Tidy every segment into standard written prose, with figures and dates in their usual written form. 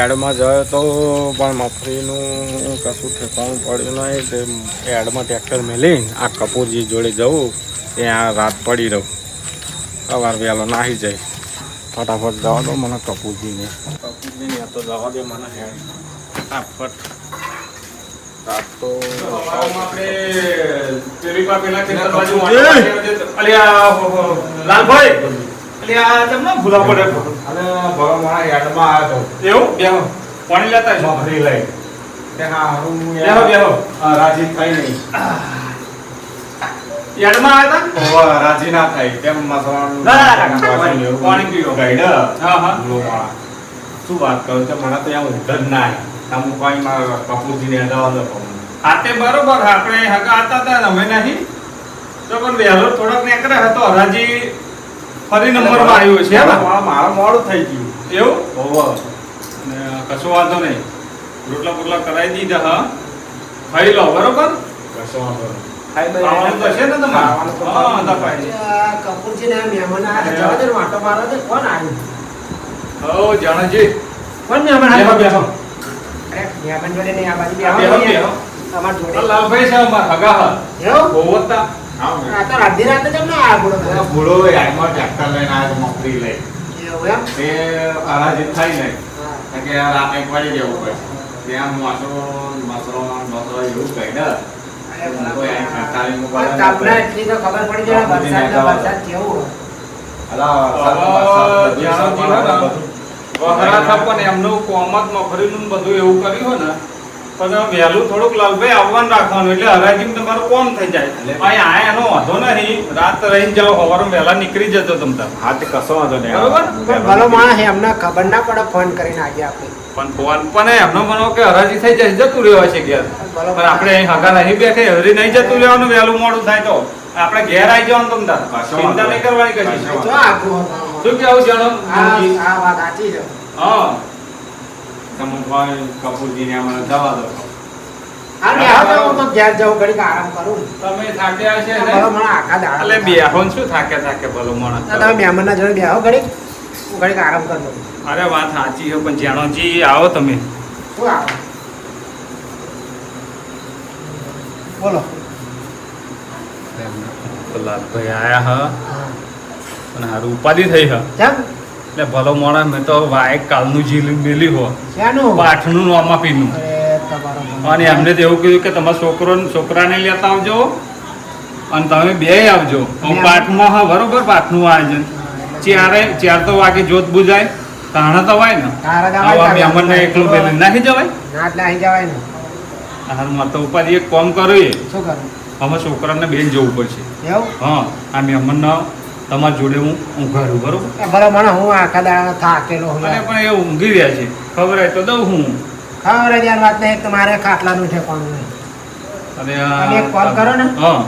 એડમાં જાય તો પણ મફરીનું કશું ઠેકાણું પડ્યું નહીં તે એડમાં ટ્રેક્ટર મેલી આ કપૂરજી જોડે જવું ત્યાં રાત પડી રહું સવાર વહેલો નાહી જાય ફટાફટ જવા દો મને કપૂરજીને તો જવા દે મને હેડ ફટાફટ રાત તો લાલભાઈ ભૂલા પડે અને મારા યાર્ડમાં આવ્યો હતો એવું બેહો પાણી લેતા મફરી લઈ રાજી થાય નહીં યાર્ડમાં આવ્યા હતા રાજી ના થાય તેમ પાણી પીવો શું વાત કરું તો મને તો ત્યાં ઊંઘ જ ના અમુક પાણીમાં કપૂરજીને અડાવવા હા તે બરોબર આપણે હગા હતા અમે નહીં તો પણ વહેલો થોડોક નીકળે હતો હરાજી ફરી નંબરમાં આવ્યો છે મારું મોડું થઈ ગયું એવું અને કશો વાંધો નહીં રોટલા બોટલા કરાવી દીધા હા ખાઈ લો બરોબર કશો વાંધો નહીં તો છે ને તમારે કપૂરજી ને મહેમાન આવ્યા જવા દે વાટો મારો છે કોણ આવ્યું હો જાણજી કોણ મહેમાન આવ્યો બેહો અરે મહેમાન જોડે નહીં આ બાજુ બેહો તમાર જોડે લાલભાઈ છે અમાર હગા હા એવું બોવતા આ તો રાધી રાતે કેમ ના આ ભૂળો યારમાં ટ્રેક્ટર લઈને આવ્યો મફરી લઈ એવું એમ તે અરાજી થાય નહીં કે રાતે પડી જવું પડે ત્યાં મસરો એવું કહી દે એમનું કોમત મફરીનું બધું એવું કર્યું ને પણ વહેલું થોડુંક લાલભાઈ આવવાનું રાખવાનું એટલે હરાજી તમારું કોમ થઈ જાય આ એનો વાંધો નહીં રાત રહીને જાઓ સવારે વહેલા નીકળી જતો તમતા હા તે કશો વાંધો નહીં બરોબર ભલો માણસ એમને ખબર ના પડે ફોન કરીને આજે આપણે પણ ફોન પણ એમનો મનો કે હરાજી થઈ જાય જતું રહેવા છે ઘેર પણ આપણે અહીં હગા નહીં બેઠે હરી નહીં જતું રહેવાનું વહેલું મોડું થાય તો આપણે ઘેર આવી જવાનું તમતા ચિંતા નહીં કરવાની કશી શું કેવું જાણો આ વાત સાચી છે હા કપૂરજીને મને જવા દો આરામ કરું તમે થાક્યા છે એટલે બેહો શું થાકે ભલો માણસ તમે મહેમાન ના જોડે બેહો ઘડીક આરામ કરો અરે વાત સાચી છે પણ જાણોજી આવો તમે શું આવો બોલો લાલભાઈ આયા હા અને હારું ઉપાધિ થઈ હા એટલે ભલો મોણા મેં તો વાય કાલનું જીલ મેલી હો પાઠનું નોમા પીનું અને એમને તો એવું કીધું કે તમારા છોકરાને લેતા આવજો અને તમે બે આવજો પાઠમાં હા બરોબર પાઠનું આયોજન ચાર તો વાગે જોત બુજાય તાણા તો હોય ને મહેમાનને એકલું મેલી નાખી જવાય હાલમાં તો ઉપાધિ એક કામ કર્યું અમે છોકરાને બેન જવું પડશે હા આ મહેમાનના તમારી જોડે હું ઊંઘાડું બરોબર હું આખા દાડા થાકેલો પણ એ ઊંઘી રહ્યા છે ખબર હોય તો દઉં હું ખબર યાર વાત નહીં તમારે ખાટલાનું ઠેકાણું નહીં અને એક કોલ કરો ને હા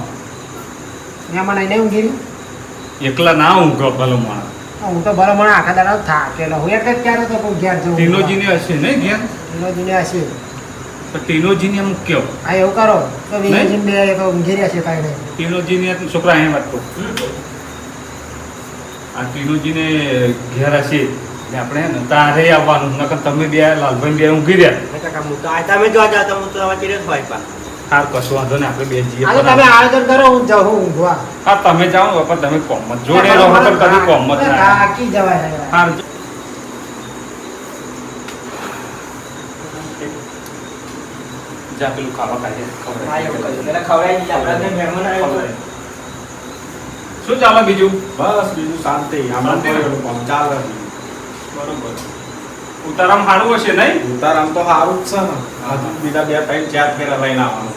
મહેમાન આવીને ઊંઘી એકલા ના ઊંઘો ભલો માણસ હું તો ભલો માણસ આખા દાડા થાકેલો હું એટલે ક્યારે તો ઘેર જવું ટીનોજીને હશે નહીં ઘેર ટીનોજીને હશે તો ટીનોજીને એમ કહો હા એવું કરો તો વિનોજીને બે તો ઊંઘી રહ્યા છે કાંઈ નહીં ટીનોજીને છોકરા અહીં વાત કહું આ ટીનુજીને ઘેર હશે એટલે આપણે તારે આવવાનું નકર તમે બે લાલભાઈ બે ઊંઘી રહ્યા તમે જો જાવ તો હું તો વચ્ચે હોય હાર કશું વાંધો ને આપણે બે જઈએ તમે આયોજન કરો હું જાઉં ઊંઘવા હા તમે જાઓ પણ તમે કોમત જોડે રહો પણ કદી કોમત ના થાકી જવાય હાર જા પેલું ખાવા ખાઈએ ખવડાવી શું ચાલે બીજું બસ બીજું શાંતિ ચાલે બરોબર ઉતારામ સારું હશે નહીં ઉતારામ તો સારું જ છે ને હજુ બીજા બે ત્રણ ચાર ફેરા લઈને આવવાનું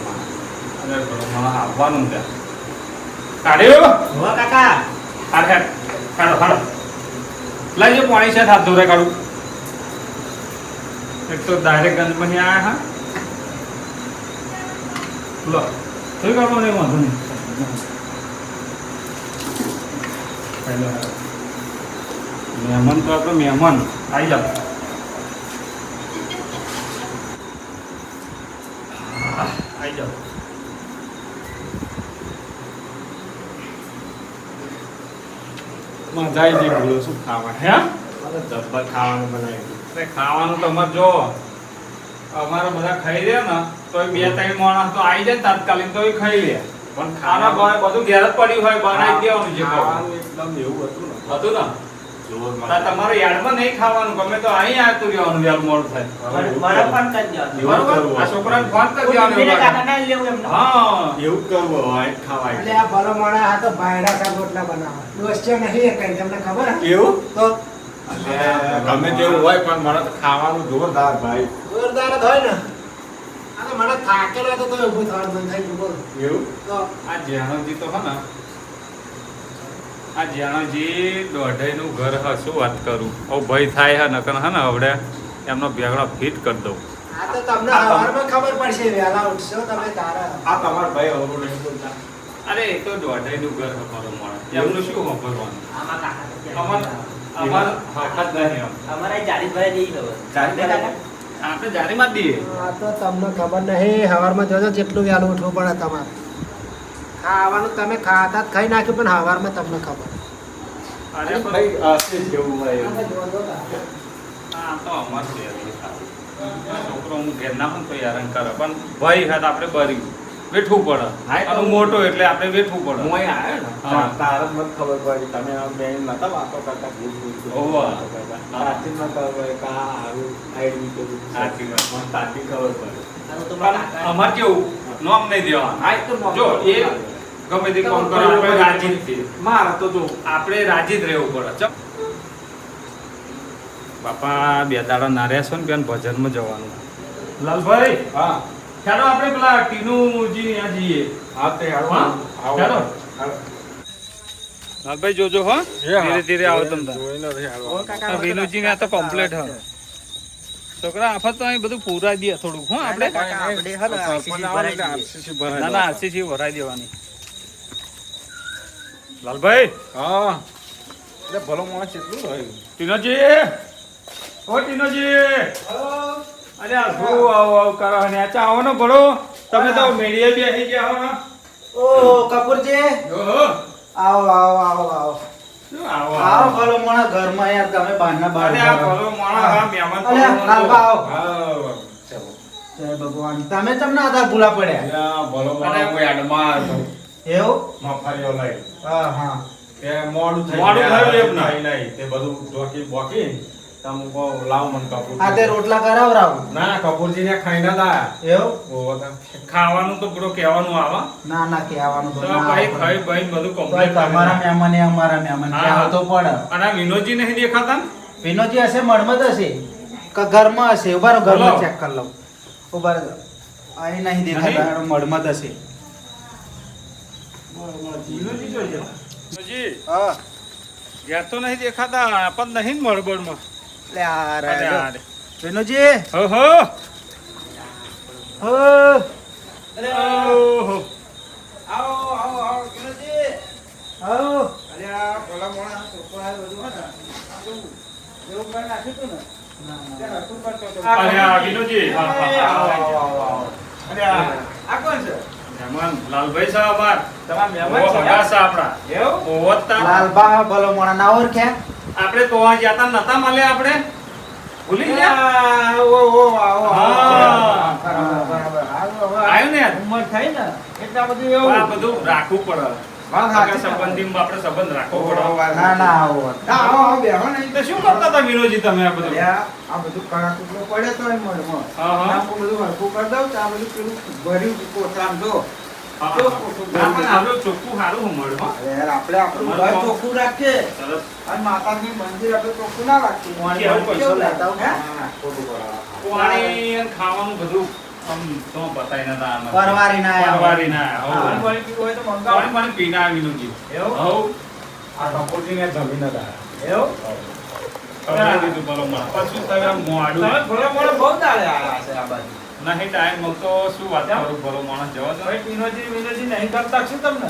અને મને આવવાનું ત્યાં કાઢ્યો કાકા કાઢો લઈ જો પાણી છે હાથ ધોરે કાઢું એક તો ડાયરેક્ટ ગંજમાં આવ્યા હા લો થઈ કાઢો નહીં વાંધો નહીં મહેમાન તો આપણે મહેમાન આવી જાવ આવી જાવ મજા આવી જાય બોલો શું ખાવા હે જબ્બર ખાવાનું બનાવ્યું. એટલે ખાવાનું તો અમારે જો અમારે બધા ખાઈ લે ને તો 2-3 માણસ તો આવી જાય તાત્કાલિક તો એ ખાઈ લે. પણ ખાના બધું ઘેર જ પડ્યું હોય બનાવી દેવાનું જે ખાવાનું એકદમ એવું હતું ને. હતું ને જોરદાર. તમારે યાર્ડમાં નહીં ખાવાનું ગમે તો અહીં આવતું રહેવાનું વહેલું મોડું થાય. બરોબર? આ છોકરાને ફોન કરી દેવાનો. હા એવું જ કરવું હોય ખાવાય. એટલે આ ભલો માણસ આ તો ભાયડા સા રોટલા બનાવે. દોસ્ત નહીં કઈ તમને ખબર હે? એવું તો ગમે તેવું હોય પણ મને તો ખાવાનું જોરદાર ભાઈ. જોરદાર જ હોય ને. આ તો મને થાકેલો હતો તો ઊભું થવાનું બંધ થઈ ગયું બોલો. એવું તો આ જ્યાણોજી તો હે ને આ જ્યાણોજી દોઢાઈનું ઘર હ શું વાત કરું ઓ ભય થાય હે નકર હે ને હવે એમનો ભેગડો ફિટ કરી દઉં. આ તો તમને સવારમાં ખબર પડશે વહેલા ઉઠશો તમે તારા. આ તમારા ભાઈ અવરું નહીં બોલતા. અરે એ તો દોઢાઈનું ઘર હ મારું માણસ એમનું શું વાપરવાનું અમાર હકત નહીં એમ. આપણે જારીમાં જ દઈએ. આ તો તમને ખબર નહીં સવારમાં જોજો જેટલું વહેલું ઉઠવું પડે તમારે. ખાવાનું તમે ખાતા જ ખાઈ નાખ્યું પણ સવારમાં તમને ખબર. અરે પણ ભાઈ આશે જેવું હોય એવું. આ તો અમાર છે છોકરો હું ઘેર ના પણ તો હેરાન કરે પણ ભાઈ હાથ આપણે ભર્યું બેઠવું પડે. અને મોટો એટલે આપણે બેઠવું પડે. હું અહીં આવ્યો ને હા. તારે જ મને ખબર પડી તમે આ બેન નતા વાતો કરતા ભૂલ હોવા. સાચી ન ખબર પડે કે આ હારું આઈડી કેવું સાચી વાત. મને સાચી ખબર પડે. પણ અમાર કેવું નોમ નહીં દેવાનું. આ તો જો એ ગમે તે કામ કરે આપણે રાજી જ છીએ. મારે તો જો આપણે રાજી જ રહેવું પડે. ચપ બાપા 2 દાડા ના રહેશો ને બેન ભજનમાં જવાનું. લાલભાઈ હા ચાલો આપણે પેલા ટીનુજી ત્યાં જઈએ. હા તે હાલો હા? આવો. ચાલો. હાલો. લાલભાઈ જોજો હો ધીરે ધીરે આવો તમે. જોઈને રહે હાલો. વિનુજી ને આ તો કમ્પ્લીટ હ છોકરા આફત તો અહીં બધું પૂરાઈ દે થોડુંક હો આપણે. ના ના આરસીસી ભરાઈ દેવાની. લાલભાઈ હા એટલે ભલો માણસ એટલું રહ્યું. ટીનોજી ઓ ટીનોજી અરે આ શું આવો આવો કરો ને આ આવો ને ભલો તમે તો મેડીએ બેસી ગયા હો. ઓ કપૂરજી ઓહો આવો આવો આવો આવો શું આવો આવો ભલો માણસ ઘરમાં યાર તમે બહારના બહાર અરે આ ભલો માણસ આ મહેમાન અરે લાલબા આવો. હા જય ભગવાન તમે તમને આધા ભૂલા પડ્યા ત્યાં ભલો માણસ કોઈ આડમાં એવું મફારીઓ લઈ હા હા તે મોડું થઈ મોડું થયું એમ ના. નહીં તે બધું ઢોકી બોકી તમે કહો લાવ મને કપૂર આ તે રોટલા કરાવરાવું ના કપૂરજી ને ખાઈ ના તા એવું ઓહો તા. ખાવાનું તો પૂરો કહેવાનું આવે ના ના કહેવાનું તો તો ના ભાઈ આવે. ખાઈ ભાઈ બધું તોય કમ્પ્લીટ તમારા મહેમાન એ અમારા મહેમાન હા. કહેવા તો પડે અને આ વિનોદજી નહીં દેખાતા ને? વિનોદજી હશે મળમાં જ હશે કે ઘરમાં હશે ઉભા રહો ઘરમાં બોલો. ચેક કરી લઉં ઉભા રહો અહીં નહીં દેખાતા મળમાં જ હશે વિનોદજી જોઈ જાઓ. વિનોદજી હા ઘેર તો નહીં દેખાતા પણ નહીં ને મળબડમાં. લે આ અરે રે આ રે. વિનોદજી ઓહો હો અરે ઓહો આવો આવો આવો વિનોદજી આવો અરે આ ભલા મોણા છોકરા બધું હતા એવું કરી નાખ્યું તું ને ના તું કરતો તો અરે આ વિનોદજી હા હા આવો હા આવો આવો અરે આ કોણ છે મહેમાન લાલભાઈ સાહેબ આભાર. તમારા મહેમાન ઓહો, છે હગા છે આપણા. એવું ઓહો જ તા. લાલબા ભલો મોણા ના ઓળખ્યા આપણે તો આ ગયા તા નતા મળ્યા આપણે ભૂલી ગયા હા. આયો ને ઉંમર થઈ ને એટલા બધું આ એવું બધું રાખવું પડે. વાત સગા સાચી. સંબંધીમાં આપણે સંબંધ રાખવો પડે. ના ના આવો આવો બેહો નહીં તો શું કરતા હતા વિનોદજી તમે આ બધું? આ બધું કડા ટુકડો પડે તો એમ મળે મળે. હા, હા. આ બધું હરખું કરી દઉં તો આ બધું પેલું ભર્યું કોઠામાં જો હા, જો હા. કોઠું ના, પણ ભર્યું. આપણું ચોખ્ખું સારું હું મળ્યું હો. અરે યાર, આપણે આપણું ઘર ચોખ્ખું રાખીએ સરસ. અને માતાજી મંદિર આપણે ચોખ્ખું ના રાખીએ કેવું પૈસો કેવું લેતા હો, હે? ખોટું કરાવે. પાણી અને ખાવાનું બધું આમ તો બતાઈ નતા આમાં. પરવારી ના આવ્યા. પરવારી ના આવ્યા. હા. હો. પાણી પીવું હોય તો મંગાવો. પાણી પાણી પીને આવ્યા વિનોદજી. એવું? હો. આ કપૂરજીને જમીન જ આ. એવું? ખવડાવી દીધું પેલો માણસ. પછી તમે આમ મોડું. તમે ભલો મોડો બહુ દાડે આયા છે આ બાજુ. નહીં ટાઈમ મળતો શું વાત કરું ભલો માણસ જવા દો. વિનોદજી નહીં કરતા શું તમને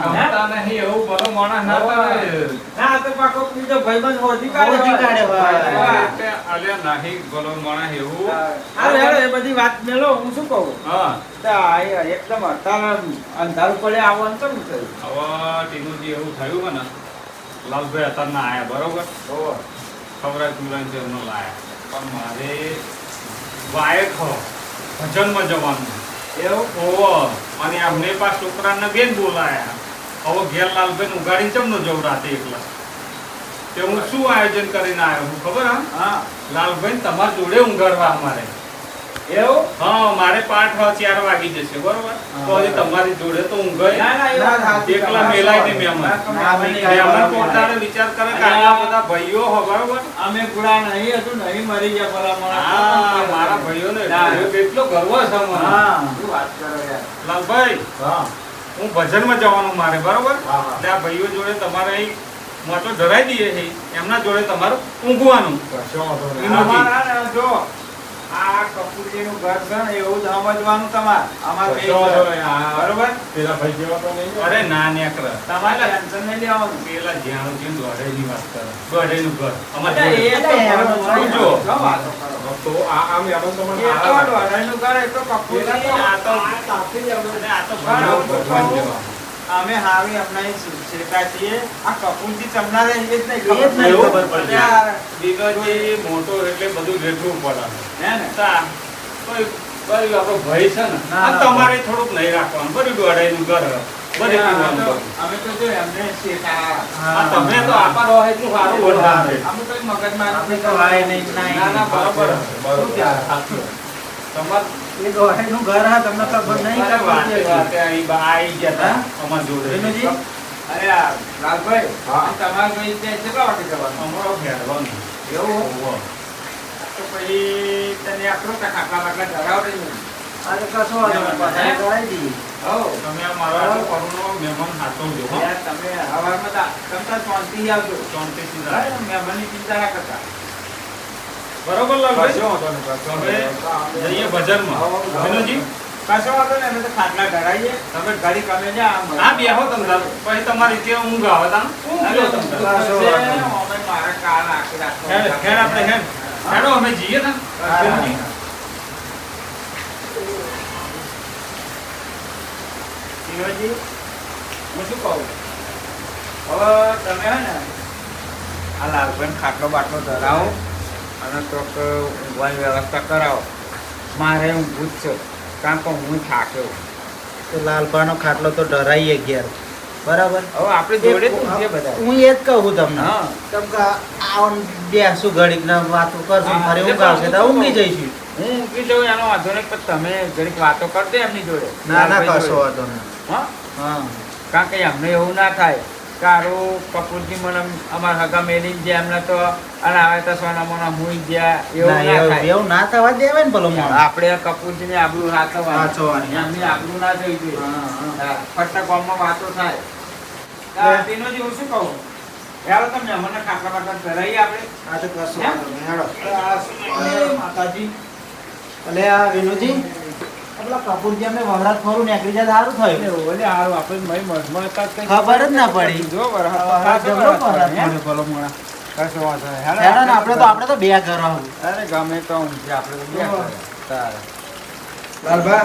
ગમતા નહીં એવું ભલો માણસ ના કરે. ના તો પાકો બીજો ભાઈબંધ હોધી કાઢે એટલે અલ્યા નહીં ભલો માણસ એવું. એ બધી વાત મેલો હું શું કહું હા. તો આ એકદમ અંધારું પડે આવવાનું કેમ થયું હવે ટીનુજી એવું થયું હોય ને લાલભાઈ અત્યારના આયા બરોબર. ખવરાય તુરાય છે એમનો લાયા પણ મારે વાયક હો ભજનમાં જવાનું એવું ઓવો અને અમને પાસ છોકરાને બેન બોલાયા હવે ઘેર લાલભાઈ ઉગાડી ચમનો જવું રાતે એકલા તે હું શું આયોજન કરીને આવ્યો હું ખબર હા લાલભાઈ તમારા જોડે ઊંઘાડવા અમારે એવું હા મારે 4 વાગી જશે બરોબર તો હજી તમારી જોડે તો ઊંઘાય ના ના એ વાત સાચી. એકલા મેલાય નહીં મહેમાન મહેમાન પોતાને વિચાર કરે કે આટલા બધા ભાઈઓ હો બરોબર અમે ગુડા નહીં હતું નહીં મરી ગયા ભલા હા મારા ભાઈઓને એટલો ગર્વ છે મને હા શું વાત કરો યાર લાલભાઈ હા હું ભજનમાં જવાનું મારે બરોબર હા, હા. એટલે આ ભાઈઓ જોડે તમારે અહીં મોટો ડરાઈ દઈએ છે એમના જોડે તમારું ઊંઘવાનું કશો વાંધો નહીં. એનો અમારા જો આ કપૂરજીનું ઘર છે ને એવું જ સમજવાનું તમારે અમારે બે કશો વાંધો ઘર. નહીં. આ બરોબર પેલા ભાઈ જેવા તો નહીં ને? અરે ના નેકર તમારે ટેન્શન નહીં લેવાનું પેલા જ્યાં છે દોઢેની વાત કરે દોઢેનું ઘર અમારે અરે જોડે. એ તો શું જો? શું વાતો કરો? તો આ મહેમાન તો મને એ તો સારા લાગે. દોઢાઈનું ઘર, એ તો કપૂરજી. આ તો સાચી જ આપણે. અને આ તો બરાબર. ભાઈઓ ભગવાન જેવા. અમે હાવી હમણાં શેકા છીએ આ કપૂરજી ચમનારે એ જ નહીં એ જ ખબર નહીં એવું? ખબર પડે. યાર, બીગાજી મોટો એટલે બધું રેઠવું પડે હે ને તા કોઈ કોઈ આપણો ભાઈ છે ને ના, આ ના. તમારે થોડુંક નહીં રાખવાનું બધું દોઢાઈનું ઘર બધું પીવાનું બધું. અમે તો જો એમને શેકા આ તમે તો આપા રહો એટલું સારું વધારે અમે કોઈ મગજમાં આપણે નથી તો વાય નહીં, ના ના ના બરોબર બરોબર. તમાર એ દોઢાઈનું ઘર હા તમને ખબર નહીં અરે વાતે ખબર વાતે અહીં બા આવી ગયા તા અમાર જોડે વિનુજી? અરે આ લાલભાઈ હા. તમારે કઈ ત્યાં કેટલા વાગે જવાનું અમારો ફેરવાનું એવું ઓહો. તો પછી તને આટલો ખાટલા બાટલા ધરાવડે ને આ તો કશો વાંધો નહીં, પથારી કરાવી દઈએ. હો તમે આ મારા કરુણો મહેમાન સાચવજો હો યાર તમે હવારમાં તમતા શાંતિથી આવજો શાંતિથી રાખજો. મહેમાનની ચિંતા ના કરતા બરોબર લાલભાઈ કશો વાંધો નહીં, કશો વાંધો હવે નહીં. જઈએ બજારમાં વિનુજી કશો વાંધો નહીં અમે તો ખાટલા ધરાવીએ તમે ગાડી ગમે છે હા બેહો તમે તાર. પછી તમારી ત્યાં ઊંઘ આવે તાન ઊંઘ લો તમે તાર. મારા કાલ આખી રાત હેડ હેડ આપણે હેડ હેડો અમે જઈએ ને હા. વિનુજી. શિવાજી, હું શું કહું હવે તમે હે ને આ લાલભાઈ ખાટલો બાટલો ધરાવો અને ચોક ઊંઘવાની વ્યવસ્થા કરાવો મારે ઊંઘવું જ છે કારણ કે હું થાક્યો તો લાલપાનો ખાટલો તો ડરાઈએ ઘેર બરાબર હવે આપણે જોડે જ ઊંઘીએ બધા હું એ જ કહું તમને હા. કેમ કે આવું બેસું ઘડીક ને વાતો કરશું હા, ફરી એટલે ઊંઘ આવશે તો પાછું ઊંઘી જઈશું હું ઊંઘી જાઉં એનો વાંધો નહીં પણ તમે ઘડીક વાતો કરજો એમની જોડે ના ના લાલભાઈ કશો જોડે. વાંધો નહીં હા હા કારણ કે અમને એવું ના થાય કારું કપૂરજી મને અમારા હગા મેલી ગયા એમને તો અને આવે તો સોના મોના મુઈ ગયા એવું ના, ના થાય એવું ના થવા દેવાય ને ભલો માણસ. આપણે કપૂરજી ની આબરૂ સાચવવાની. સાચવવાની એમની આબરૂ ના જોઈ જોઈએ હા, હા. હા, ફરતા ગામમાં વાતો થાય લે. તેનો જ હું શું કહું યાર તમને મને ખાટલા બાટલા કરાવીએ આપણે આ તો કશો હે? વાંધો નહીં. હેડો. એ માતાજી અલે આ વિનુજી આપલા કપૂરજી અમને વવરાત ખરું નીકળી જાય તો સારું થયું ઓલે હારું આપણે મય મજમાં હતા તે ખબર જ ના પડી. જો વરસાદ તો વરસાદ ખાસો જબરો વરસાદ વરસાદ પડ્યો, હે? પડ્યો, ભલો મોણા. કશો વાંધો નહીં. હેડો ને આપણે તો બે ઘર આવું અરે ગમે તો ઊંઘી આપણે તો બે કરે. તારે. લાલભા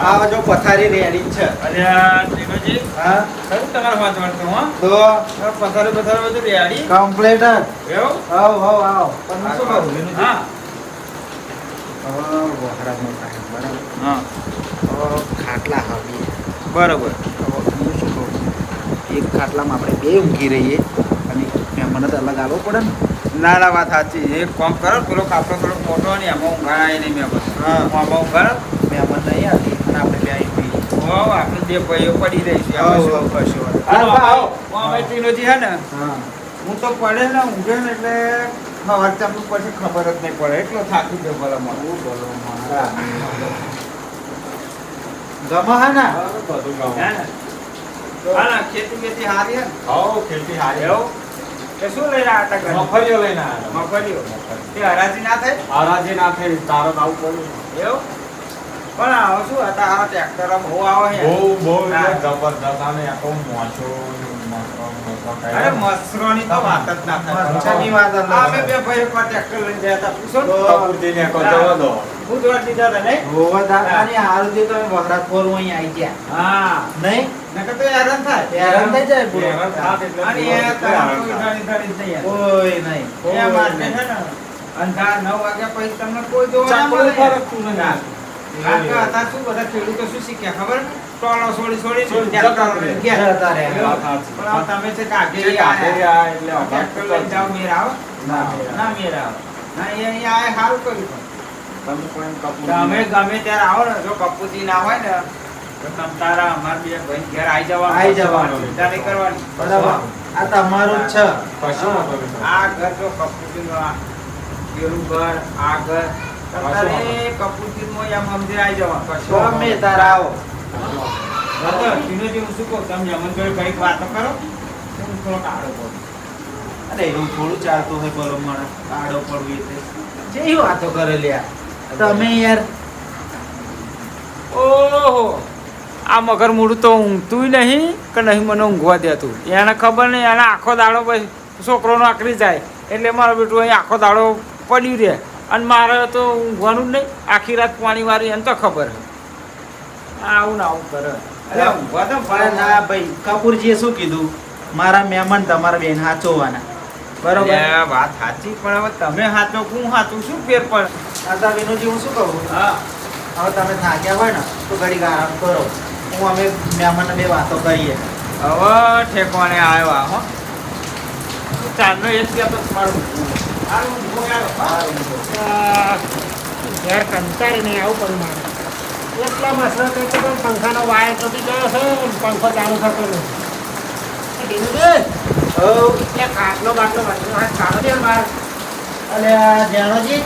આ જો પથારી રેડી છે અરે આ ટીનુજી, હા ખરું તમારે વાત વાંચતું, હો? તો પથારી બથારી બધું રેડી? કમ્પ્લીટ જ એવું? આવ આવ આવ પણ હું શું કરું વિનુજી? હા. હવે વહરાનો ટાઈમ બરાબર હા. હવે ખાટલા હાવીએ બરોબર. હવે હું શું કહું એક ખાટલામાં આપણે બે ઊંઘી રહીએ અને મહેમાનને તો અલગ આવવો પડે ને ના ના વાત સાચી. એક કામ કરો, પેલો કાપડો થોડોક મોટો ને એમાં ઊંઘાડાય નહીં મેં બધું. હા. આમાં ઊંઘાડો. મહેમાન નહીં આવી અને આપણે બે અહીં પીએ હોવ, આપણે બે ભાઈઓ પડી રહીશું. આવો, આપણે આવો, શું? કશો વાંધો હાલો, નહીં. આવો. અમે ટીનુજી હે ને, હા હું તો પડે ને ઊંઘે ને એટલે સવાર ચામનું પછી ખબર જ નહીં પડે એટલો થાકી ગયો ભલા મને. ગમા હા ને બધું ગામ. હે ને? હા ને, ખેતી બેતી હારી હે ને? હાઉ, ખેતી હારી. એવું? તે શું લઈને આવ્યા હતા ઘરે? મગફળીઓ લઈને આવ્યા. મગફળીઓ. તે હરાજી ના થાય? હરાજી ના થઈ તારો જ આવું પડ્યું. એવું? પણ હવે શું હતા આ ટ્રેક્ટર બહુ આવે છે. બહુ બહુ હા. જબરદસ્ત. આને આ તો મોચો અરે મસરોની તો વાત જ ના થાય. મરચાની વાત જ ના અમે બે ભાઈ એકવાર ટ્રેક્ટર લઈને ગયા હતા. પૂછો ને. કપૂરજીને કહો જવા દો. બુધવાર દીધા હતા નહીં? હોવા દાદાની હારુથી તમે વહરાત ફોરું અહીં આવી ગયા હા. નહીં નકર તો હેરાન થાય. હેરાન થઈ જાય પૂરો. હેરાન થાય એટલે અને એ તમારે કોઈ ધાડી જ નહીં આવે. કોઈ નહીં એ માટે છે ને અંધાર 9 વાગ્યા પછી તમને કોઈ જોવા ના મળે. ના. કારણ કે અત્યારે શું બધા ખેડૂતો શું શીખ્યા ખબર? ટોળો છોડી ટ્રેક્ટર લઈને ગયા. જતા રહે. પણ આ તમે છે કાઢી જે કાઢે આયા. આ એટલે ટ્રેક્ટર લઈને જાઓ મેર આવે? ના મેર આવે. ના મેર આવે. ના એ અહીંયા આયા સારું કર્યું પણ. તમે કોઈ કપૂર તમે ગમે ત્યારે આવો ને જો કપૂતી ના હોય ને તો તમ તારા અમાર બે ભાઈ ઘેર આવી જવાનું. આઈ જવાનું. ચિંતા નહીં કરવાની. બરાબર આ તમારું જ છે કશું ના કરું. આ ઘર જો કપૂતીનું આ પેલું ઘર આ ઘર તમારે કપૂતીનું આમ મંદિર આવી જવાનું. ગમે તારા આવો બરાબર. ટીનોજી હું શું કહું તમે અમનભાઈ કઈક વાતો કરો હું થોડો કાઢો પડું. અરે એવું થોડું ચાલતું હોય બોલો મને કાઢો પડવું એટલે જે વાતો કરે લ્યા તમે યાર ઓહો આ મગર મૂળું તો ઊંઘતું નહીં કે નહીં મને ઊંઘવા દેતું. એને ખબર નહીં એને આખો દાડો પછી છોકરોનો આકરી જાય એટલે મારો બેટું અહીં આખો દાડો પડ્યું રહે અને મારે તો ઊંઘવાનું જ નહીં. આખી રાત પાણી વાળી એને તો ખબર આવું ને આવું કરે. એટલે ઊંઘવા તો અરે ના ભાઈ કપૂરજીએ શું કીધું મારા મહેમાન તમારા બેન હાચવવાના બરોબર બરોબર વાત સાચી પણ હવે તમે હાચો હું હાચું શું ફેર પડે. દાદા વિનોદજી હું શું કહું હા હવે તમે થાક્યા હોય ને તો ઘડીક આરામ કરો હું અમે મહેમાનને બે વાતો કરીએ હવે ઠેકવાને આવ્યો હો ચાંદનો એક ત્યાં તો મારું ઘેર કંટાળીને આવું પડ્યું મારે એટલા મસરા તો પણ પંખાનો વાયર તૂટી ગયો છે પંખો ચાલુ થતો નથી એટલે ખાટલો બાટલો વાંચનો હાથ કાઢો દે માર અને આ જાણોજી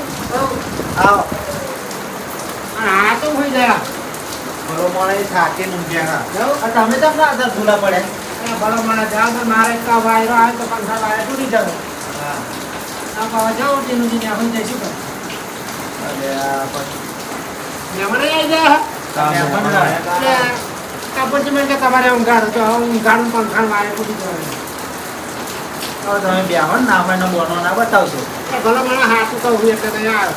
આવો હા તો હોઈ ગયા બોલો મને થાકે ઊંઘ્યા હા તમે તો ના આધાર ભૂલા પડ્યા ભલો મને જાઓ તો મારે એક વાયરો આવે તો પંખા વાયર તૂટી જાય હા આ પાવા જાઓ તેનું જે ત્યાં હોય જઈશું અરે આ પછી મહેમાન આવી ગયા મહેમાન આવ્યા હતા. એટલે કાપડજી મને કે તમારે ઊંઘાડો તો ઊંઘાડું પંખા વાયર તૂટી જાય હવે તમે બેહો ના હોય ને બોનો ના બતાવશો ભલો મને હાથું કહું એટલે નહીં આવ્યો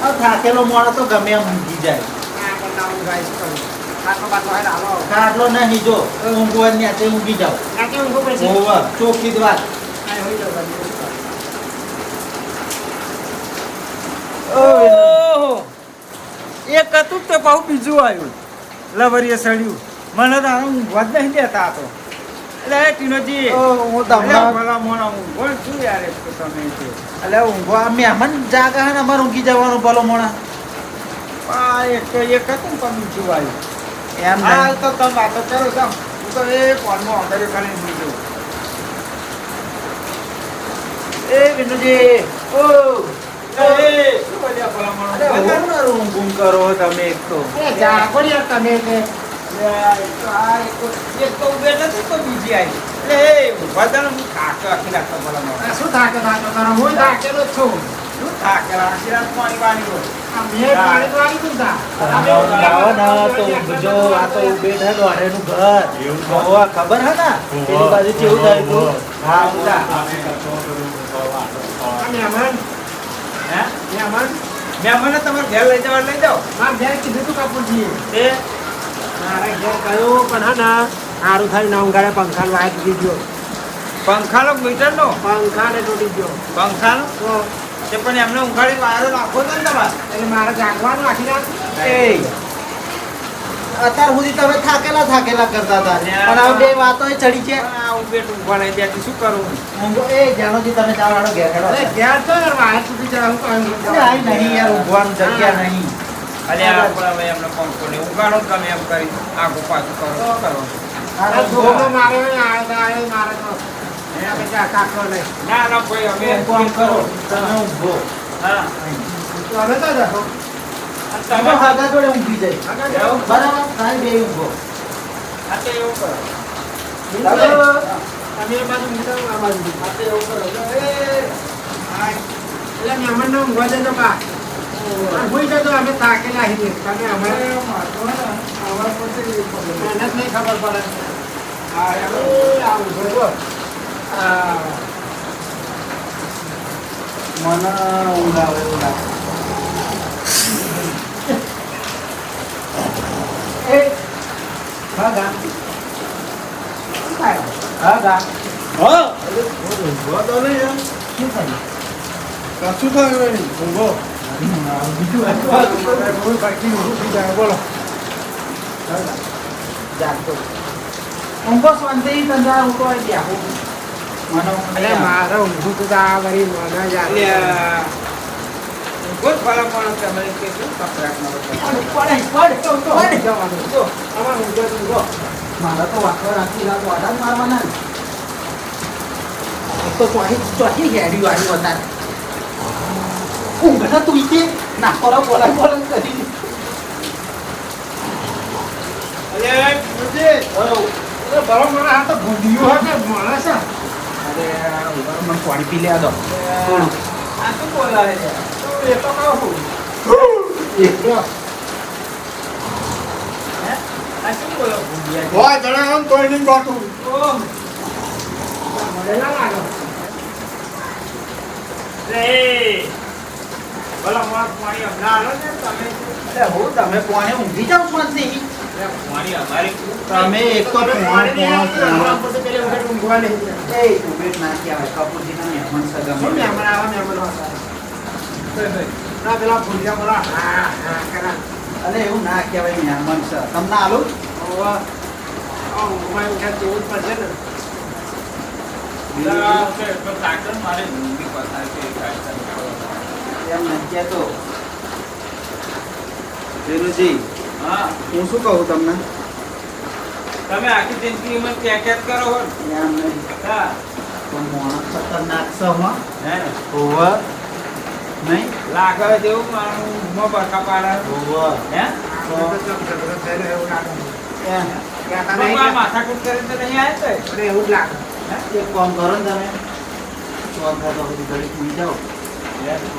હવે થાકેલો મોણો તો ગમે એમ ઊંઘી જાય આ બધા ઊંઘાય શું કરું ખાટલો બાટલો હોય હાલો કાઢલો નહીં જો ઊંઘવા ત્યાં ઊંઘી જાઓ રાતે ઊંઘું પડશે હોવા ચોખ્ખી જ વાત આ હોઈ જાવ ઓહો એક હતું તે બહુ બીજું આવ્યું લવરીએ સડ્યું મને તો આનું ઊંઘવા જ નહીં દેતા આ તો એટલે ટીનોજી હું તમને ભલા મોણા ઊંઘો શું યાર એક તો તમે છે એટલે ઊંઘવા મહેમાન જાગા હે ને અમારે ઊંઘી જવાનું ભલો મોણા આ એક તો એક હતું પણ બીજું આવ્યું એમ હા નહીં. તો તમે વાતો કરો છો હું તો એ ફોનમાં ઓર્ડર કરીને મૂકી એ વિનુજી ઓ શું બોલ્યા ભલા મોણા અરે હું ઊંઘ કરો તમે એક તો જાગો યાર તમે કે એક તો ઉભે નથી તો બીજી આવી એટલે બધાને હું થાક્યો આખી રાત તો ભલા મોણા આ શું થાકે કરો હું થાકેલો જ છું શું થાકેલા આખી રાત પાણી વાળી હોય આ મેં પાણી તો આવી ગયું તા તમે ઊંઘાવો ને તો ઊંઘજો આ તો ઉભે છે દોઢેનું ઘર હોવા ખબર હે ને પેલી બાજુ કેવું થયું હતું હા ઊંઘા આ મહેમાન હે મહેમાન મહેમાનને તમારે ઘેર લઈ જવા લઈ જાઓ મારે ઘેર કીધું તું કાપડજીએ તે મારે ઘેર કહ્યું પણ હા ના સારું થાય ના ઊંઘાડે પંખાનો વાયર તૂટી ગયો પંખાનો મીટરનો પંખાને તૂટી ગયો પંખાનો તો તે પણ એમને ઉઘાડી વાયરો નાખો ને તમારે એટલે મારે જાગવાનું આખી રાત એ અત્યાર સુધી તમે થાકેલા કરતા હતા પણ હવે બે વાતો ચડી છે પણ આ ઉભે ઊંઘવા લઈ જાય શું કરું ઊંઘો એ જાણોજી તમે જવાનો ઘેર હેડો અરે ઘેર તો યાર વાયર તૂટી જાય હું કહું અરે આઈ નહીં યાર ઊંઘવાનું જગ્યા નહીં અરે આપણે હવે એમને પંખો ને ઉગાડો તમે એમ કરી આગળ પાછું કરો શું કરો અરે ધોકો મારે આવે મારે તો એના પછી કાકરો નહીં ના ના કોઈ અમે એક કામ કરો તમે ઊંઘો હા તો હવે તો જશો તમે હાગા જોડે ઊંઘી જાય એવું? બરાબર કાંઈ બે ઊંઘો આ તો એવું કરો તમે એ બાજુ ઊંઘતા હું આ બાજુ ઊંઘું. આ તો એવું કરો એટલે મહેમાનને ઊંઘવા દેજો બા ઊંઘી જજો અમે થાકેલા છીએ તમે અમારે મહેનત નહીં ખબર પડે આવું છે જો. આ મને ઊંઘ આવે એવું લાગે. એ હા ગા શું થાય? હા ગા હા શું થયું? કશું થયું નહીં ઊંઘો કોઈ બાકી ઊભું થઈ જાય બોલો. જાગતો ઊંઘો શાંતિ તંજા ઊંઘો આવી ગયા મને ઊંઘ અરે નહીં આવે. મારે ઊંઘું તો આ વળી મને જ આવે. કોઈ ફરક પણ તમે કે શું કપડાં પડે જવાનું. જો, આમાં ઊંઘો તો ઊંઘો. મારા તો વાંખો રાખી રાત વાડા જ મારવાના ને. એક તો ચોથી હેડી વાળી વધારે ઊંઘ ને તું ઈકે નાખો બોલા કરી અરે બરો મને આ તો ભૂંડિયું હોય કે માણસ છે. અરે ઉભા મને પાણી પી લે દો થોડું. આ શું બોલાવે છે તો એ તો કહું છું. જો, હે આ શું બોલો ભૂંડિયા હોય જણા આમ તોય નહીં બાટું ઓમ મને ના લાગે. રે બોલો માર પાણી હમણાં આલો ને તમે અરે હું તમે પાણી ઊંઘી જાવ શાંતિ. પાણી અમારી તમે એક તો પાણી નહીં આવતું, પાણી હમણાં બધું પેલી વખત ઊંઘવા નહીં જાય. એ ઉભેટ ના કહેવાય કપૂરજીના મહેમાન સગા શું મહેમાન આવે, મહેમાન આવે. ના પેલા ભૂંડિયા બોલા હા હા કરા. અરે એવું ના કહેવાય મહેમાન છે તમને આલો હવે આ ઊંઘમાં ઉઠ્યા તેવું જ પડશે ને. તો કાકર મારે ઊંઘી પસાર છે કાકર એમ નથી કહેતો ધીરુજી. હા હું શું કહું તમને તમે આખી જિંદગી માં ક્યાં કરો હો એમ નહીં હા તો માણસ ખતરનાક છે હો હે ઓવર નહીં લાગે જેવું મારું ઊંઘમાં બરકા પાડે ઓવર હે આપણે તો ઝઘડો થયેલો એવું લાગે. એમ કહેતા નહીં આ કે- માથાકૂટ કરીને તો નહીં આવ્યા તો મને એવું જ લાગે. એક કામ કરો ને તમે ચોથા તો બધી ઘડી સુઈ જાઓ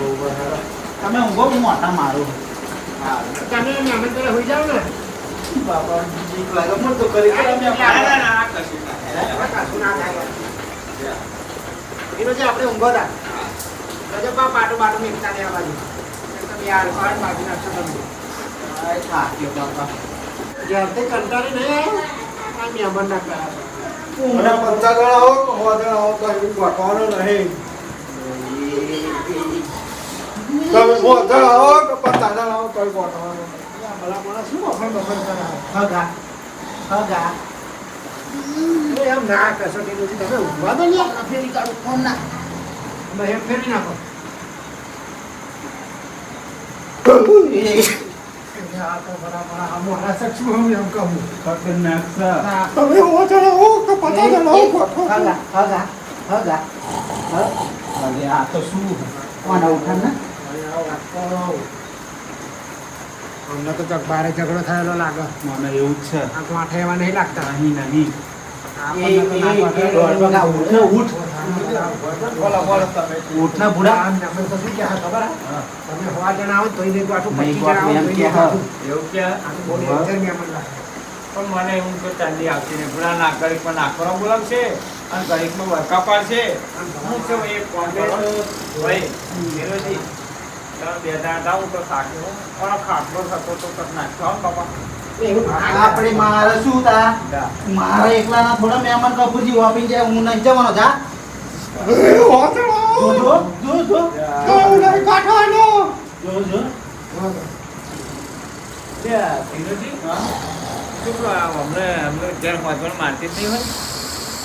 ઓવર હેરો તમે ઊંઘો હું આટા મારું હા તમે મહેમાન પેલા હોઈ જાઓ ને. બાપા બીક લાગે મને તો કરી ના, ના, ના, આ કશું ના થાય. હવે કશું ના થાય. એનો જે આપણે ઊંઘો હતા તો બા પાટું બાટું મીઠતા ને આ બાજુ. તમે યાર પાડ બાજુ નાખશો તમે. આ થાક્યો બાપા જ્યારથી કંટાળી નહીં આવ્યો, આ મહેમાન ના કરાવે. અને 50 જણા હો 100 જણા હો તો એવું ગોઠવાનું નહીં તમે 100 જણા હો કે 50 જણા હો તોય ગોઠવાનું આ ભલા માણસ શું વફર બફર કરાવે? હગા હગા એટલે એમ ના કરશો કે નથી તમે ઊંઘવા દો ને યાર. ફેરી કાઢું ફોન ના તમે એમ ફેરવી નાખો. આ તો બરાબર આ માણસ જ છું હું એમ કહું. ખતરનાક છે હા. તમે 100 જણા હો કે 50 જણા હો ગોઠવાનું હગા હગા હગા હવે આ તો શું કોના ઉઠાણ ને હવે આવો વાત કરો. અમને તો બારે ઝઘડો થયેલો લાગે. મને એવું જ છે આ ગોઠે એવા નહીં લાગતા. નહીં નહીં આપણને તો ના ગોઠે. ઉઠ બોલો બોલો તમે ઉઠ ના ભૂડા આમ અમે તો શું કહે ખબર હે? તમે 100 જણા આવો તોય નહીં ગોઠું, નહીં 25 જણા ગોઠું આવો એમ તોય નહીં કહે. ગોઠું. એવું કે આ તો બહુ danger મહેમાન લાગે. પણ મને એવું તો ચાંદી આવતી નહીં ગુણા ના ઘડીકમાં નાખવાનો બોલાવશે અને ઘડીકમાં વરકા પાડશે હું છે એક કોમ કરો ભાઈ મેલોજી તમે બે દાડા જાઓ તો સાચું પણ ખાટલો થતો તો કદ નાખો હો બાપા એવું આપણે મારે શું તા દા. મારા એકલાના થોડા મહેમાન કપૂરજી વાપી જાય હું નહીં જવાનો જા 100 જણા હો જો જો જો તો એવું નહીં ગોઠવાનું જો જો મેલોજી શું કહો, આ અમને ઘેર વાંચવાનું મારતી જ નહીં હોય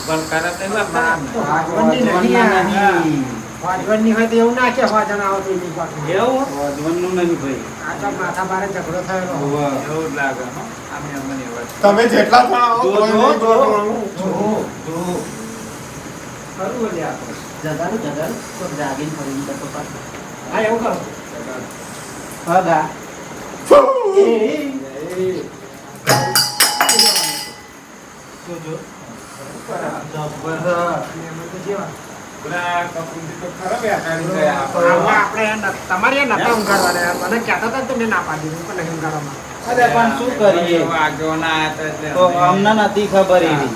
બલકારા નહીં વાપરતા ને. વાંચવાની નથી આ. વાંચવાની હોય તો એવું ના કે 100 જણા આવો તોય નહીં ગોઠું. એવું વાજવાનું નહીં ભાઈ આ તો માથા બારે ઝઘડો થયેલો. એવું જ લાગે હો આમે અમને એવા જ. તમે જેટલા જણા હો જો તોય જો નહીં જો ગોઠવાનું જો જો ખરું બોલે આપણે. જગાડું તો જાગીને ફરીને કરતો પાછો હા એવું કરો. હગા જો જો જબર મહેમાન તો જેવા. ગુણા કપૂરજી તો ખરા બેઠાડી ગયા આમાં આપણે તમારે યાર નતા ઊંઘાડવાના યાર. મને કહેતા હતા ને તો મેં ના પાડી દીધી, પણ નહીં ઊંઘાડવામાં. અરે પણ શું કરીએ આગેવાના આયા હતા એટલે તો અમને નથી ખબર એવી